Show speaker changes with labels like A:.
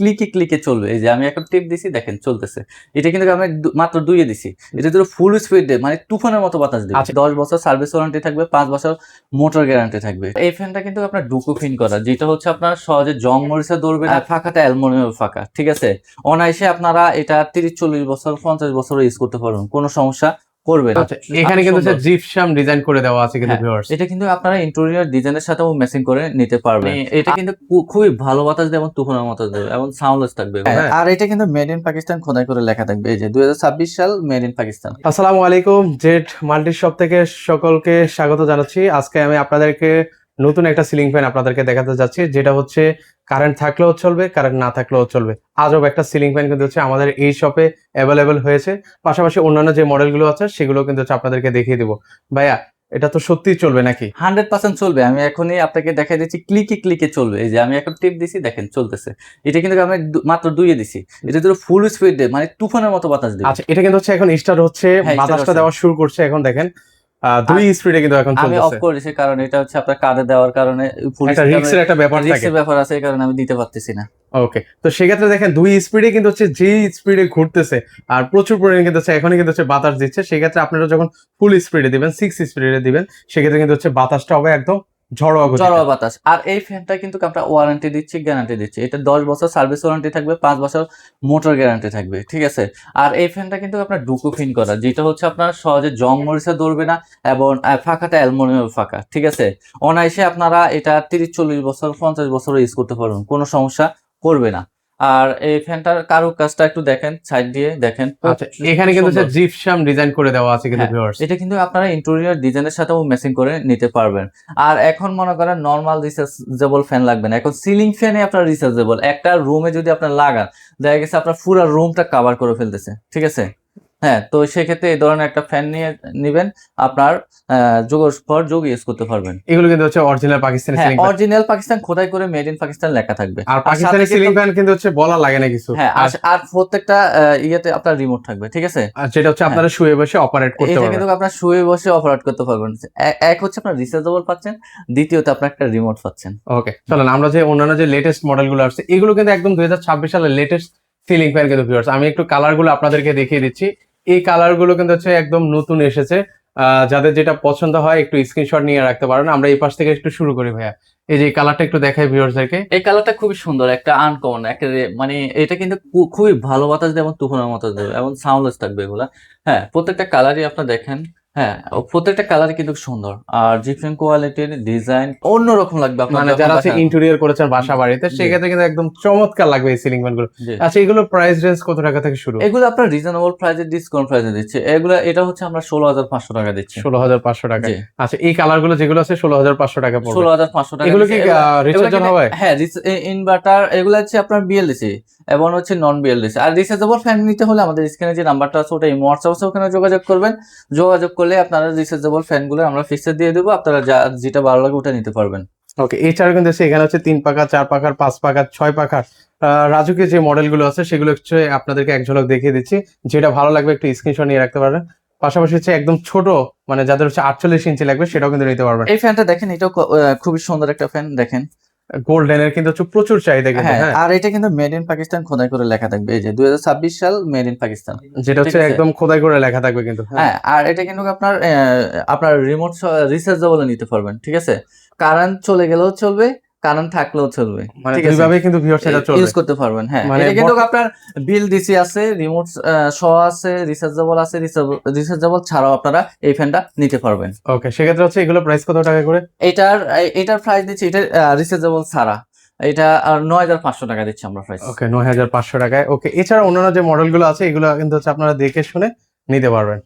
A: ক্লিকে ক্লিকে চলবে। এই যে আমি এখন টিপ দিছি, দেখেন চলতেছে। এটা কিন্তু আমি মাত্র 2 দিছি। এটা ধরো ফুল স্পিডে মানে তুফানের মতো বাতাস দিবে। 10 বছর সার্ভিস ওয়ারেন্টি থাকবে, 5 বছর মোটর গ্যারান্টি থাকবে। এই ফ্যানটা কিন্তু আপনার ডুকো ফিন করা, যেটা হচ্ছে আপনার সহজে জং মরিচা ধরবে না, ফাঁকাটা অ্যালুমিনিয়াম ফাঁকা, ঠিক আছে। অনায়াসে আপনারা এটা 30-40 বছর 50 বছর ইউজ করতে পারবেন, কোনো সমস্যা করবে না।
B: এখানে কিন্তু জিপসাম ডিজাইন করে দেওয়া আছে কিন্তু ভিউয়ার্স।
A: এটা কিন্তু আপনারা ইন্টেরিয়র ডিজাইনের সাথেও ম্যাচিং করে নিতে পারবেন। এটা কিন্তু খুবই ভালো বাতাস দেবে এবং তুফানের মতো দেবে এবং সাউন্ডলেস থাকবে। আর এটা কিন্তু মেড ইন পাকিস্তান খোদাই করে লেখা থাকবে, এই যে 2026 সাল মেড ইন পাকিস্তান।
B: আসসালামু আলাইকুম, জেড মাল্টি শপ থেকে সকলকে স্বাগত জানাচ্ছি। আজকে আমি আপনাদেরকে নতুন একটা সিলিং ফ্যান আপনাদেরকে দেখাতে যাচ্ছি, যেটা হচ্ছে কারেন্ট থাকলেও চলবে, কারেন্ট না থাকলেও চলবে। আজব একটা সিলিং ফ্যান কিন্তু হচ্ছে আমাদের এই শপে অ্যাভেলেবেল হয়েছে। পাশাপাশি অন্যান্য যে মডেলগুলো আছে সেগুলো কিন্তু হচ্ছে আপনাদেরকে দেখিয়ে দেবো। ভাইয়া, এটা তো সত্যিই চলবে নাকি?
A: 100% চলবে। আমি এখনই আপনাকে দেখাই দিচ্ছি, ক্লিকে ক্লিকে চলবে। এই যে আমি এখন টিপ দিছি, দেখেন চলতেছে। এটা কিন্তু আমি মাত্র 2 দিছি। এটা ধরো ফুল স্পিডে মানে তুফানের মতো বাতাস দিবে।
B: আচ্ছা, এটা কিন্তু হচ্ছে এখন স্টার্ট হচ্ছে, বাতাসটা দেওয়া শুরু করছে। এখন দেখেন 2 স্পিডে কিন্তু এখন চলতেছে।
A: আমি অফ করেছি কারণ এটা হচ্ছে আপনার কার্ডে দেওয়ার কারণে
B: একটা রিস্কের একটা ব্যাপার থাকে,
A: রিস্কের ব্যাপার আছে, এই কারণে আমি দিতে পারতেছি না।
B: ওকে, তো সেক্ষেত্রে দেখেন 2 স্পিডে কিন্তু হচ্ছে, যে স্পিডে ঘুরতেছে আর প্রচুর পরিমাণে কিন্তু হচ্ছে এখনই কিন্তু হচ্ছে বাতাস দিচ্ছে। সেক্ষেত্রে আপনারা যখন ফুল স্পিডে দিবেন, 6 স্পিডে দিবেন, সেক্ষেত্রে কিন্তু হচ্ছে বাতাসটা হবে একদম ঝড়োয়া
A: বাতাস। আর এই ফ্যানটা কিন্তু আমরা ওয়ারেন্টি দিচ্ছি, গ্যারান্টি দিচ্ছি। এটা 10 বছর সার্ভিস ওয়ারেন্টি থাকবে, 5 বছর মোটর গ্যারান্টি থাকবে, ঠিক আছে। আর এই ফ্যানটা কিন্তু আপনার ডুকো ফিন করা, যেটা হচ্ছে আপনার সহজে জং মরিচা ধরবে না এবং ফাঁকাটা অ্যালুমিনিয়াম ফাঁকা, ঠিক আছে। অনায়াসে আপনারা এটা 30-40 বছর 50 বছর ইউজ করতে পারবেন, কোনো সমস্যা করবে না। আর এই ফ্যানটার কাজটা একটু দেখেন, সাইড দিয়ে দেখেন।
B: আচ্ছা, এখানে কিন্তু হচ্ছে জিপসাম ডিজাইন করে দেওয়া আছে কিন্তু ভিউয়ার্স।
A: এটা কিন্তু আপনারা ইন্টেরিয়র ডিজাইনের সাথেও ম্যাচিং করে নিতে পারবেন। আর এখন মনে করেন নরমাল রিচার্জেবল ফ্যান লাগবে না, এখন সিলিং ফ্যানে আপনার রিচার্জেবল একটা রুমে যদি আপনার লাগান, দেখা গেছে আপনার পুরো রুমটা কভার করে ফেলতেছে, ঠিক আছে। হ্যাঁ, তো সেক্ষেত্রে এই ধরনের একটা ফ্যান নিবেন, আপনার যোগ ইউজ করতে পারবেন।
B: এগুলো কিন্তু হচ্ছে original Pakistani ceiling fan,
A: original Pakistan খোদাই করে মেড ইন পাকিস্তান লেখা থাকবে।
B: আর পাকিস্তানি সিলিং ফ্যান কিন্তু হচ্ছে বলা লাগে না কিছু।
A: হ্যাঁ, আর প্রত্যেকটা ইয়েতে আপনার রিমোট থাকবে, ঠিক আছে।
B: আর যেটা হচ্ছে আপনারা শুয়ে বসে অপারেট করতে পারবেন।
A: এটা কিন্তু আপনার শুয়ে বসে অপারেট করতে পারবেন। এক হচ্ছে আপনার রিচার্জেবল পাচ্ছেন, দ্বিতীয়ত আপনার একটা রিমোট পাচ্ছেন।
B: ওকে, চলেন আমরা যে অন্যান্য যে লেটেস্ট মডেলগুলো আসছে, এগুলো কিন্তু একদম 2026 সালের লেটেস্ট সিলিং ফ্যান কিন্তু ভিউয়ার্স। আমি একটু কালারগুলো আপনাদেরকে দেখিয়ে দিচ্ছি। এই কালারগুলো কিন্তু হচ্ছে একদম নতুন এসেছে। যাদের যেটা পছন্দ হয় একটু স্ক্রিনশট নিয়ে রাখতে পারেন। আমরা এই পাশ থেকে একটু শুরু করি ভাইয়া। এই যে কালারটা একটু দেখাই ভিউয়ার্সদেরকে।
A: এই কালারটা খুবই সুন্দর, একটা আনকমন, একটা মানে এটা কিন্তু খুবই ভালো বাতাস দেবে এবং তুফানের মতো দেবে এবং সাউন্ডলেস থাকবে এগুলা। হ্যাঁ, প্রত্যেকটা কালারই আপনারা দেখেন। হ্যাঁ, প্রত্যেকটা কালারই কিন্তু সুন্দর। আর জিপসাম কোয়ালিটির ডিজাইন অন্যরকম লাগবে আপনার,
B: মানে যারা আছে ইন্টেরিয়র করেছেন বাসা বাড়িতে, সেক্ষেত্রে কিন্তু একদম চমৎকার লাগবে এই সিলিং ফ্যানগুলো। আচ্ছা, এগুলো প্রাইস রেঞ্জ কত টাকা থেকে শুরু?
A: এগুলো আপনার রিজনেবল প্রাইসে, ডিসকাউন্ট প্রাইসে দিচ্ছে। এটা হচ্ছে আমরা 16,500 টাকা দিচ্ছি।
B: 16,500 টাকা। আচ্ছা, এই কালারগুলো যেগুলো আছে 16,500 টাকা পড়বে।
A: 16,500 টাকা।
B: এগুলো কি রিচার্জেবল হবে?
A: হ্যাঁ, ইনভার্টার এগুলো হচ্ছে আপনার বিএলডিসি এবং হচ্ছে নন বিএলডিসি। আর রিচার্জেবল ফ্যান নিতে হলে আমাদের স্ক্রিনে যে নাম্বারটা আছে ওটা হোয়াটসঅ্যাপ আছে, ওখানে যোগাযোগ করবেন। যোগাযোগ করলে আপনারা রিচার্জেবল ফ্যানগুলো আমরা ফিক্সে দিয়ে দেবো, আপনারা যেটা ভালো লাগে ওটা নিতে পারবেন।
B: ওকে, এছাড়া কিন্তু এখানে হচ্ছে 3 পাখা, 4 পাখার, 5 পাখার, 6 পাখার রাজুকের যে মডেলগুলো আছে সেগুলো হচ্ছে আপনাদেরকে এক ঝলক দেখিয়ে দিচ্ছি। যেটা ভালো লাগবে একটু স্ক্রিনশট নিয়ে রাখতে পারবেন। পাশাপাশি হচ্ছে একদম ছোট, মানে যাদের হচ্ছে 48 ইঞ্চি লাগবে সেটাও কিন্তু নিতে পারবেন।
A: এই ফ্যানটা দেখেন, এটাও খুবই সুন্দর একটা ফ্যান, দেখেন।
B: গোল্ডেন এর কিন্তু হচ্ছে প্রচুর চাহিদা কিন্তু।
A: হ্যাঁ, আর এটা কিন্তু মেড ইন পাকিস্তান খোদাই করে লেখা থাকবে, এই যে 2026 সাল মেড ইন পাকিস্তান,
B: যেটা হচ্ছে একদম খোদাই করে লেখা থাকবে কিন্তু।
A: হ্যাঁ, আর এটা কিন্তু আপনার রিমোট রিচার্জেবল নিতে পারবেন, ঠিক আছে। কারেন্ট চলে গেলেও চলবে, কারেন্ট থাকলেও চলবে,
B: মানে দুইভাবে কিন্তু ভিউয়ার্স এটা চলবে,
A: ইউজ করতে পারবেন। হ্যাঁ,
B: মানে
A: এটা কিন্তু আপনার বিল ডিসি আছে, রিমোট সহ আছে, রিচার্জেবল আছে, রিচার্জেবল ছাড়াও আপনারা এই ফ্যানটা নিতে পারবেন।
B: ওকে, সেক্ষেত্রে হচ্ছে এগুলো প্রাইস কত টাকা করে?
A: এটার প্রাইস দিচ্ছি, এটা রিচার্জেবল ছাড়া এটা 9,500 টাকা দিচ্ছি আমরা প্রাইস।
B: ওকে, 9,500 টাকায়। ওকে, এছাড়া অন্যান্য যে মডেলগুলো আছে এগুলো কিন্তু হচ্ছে আপনারা দেখে শুনে নিতে পারবেন।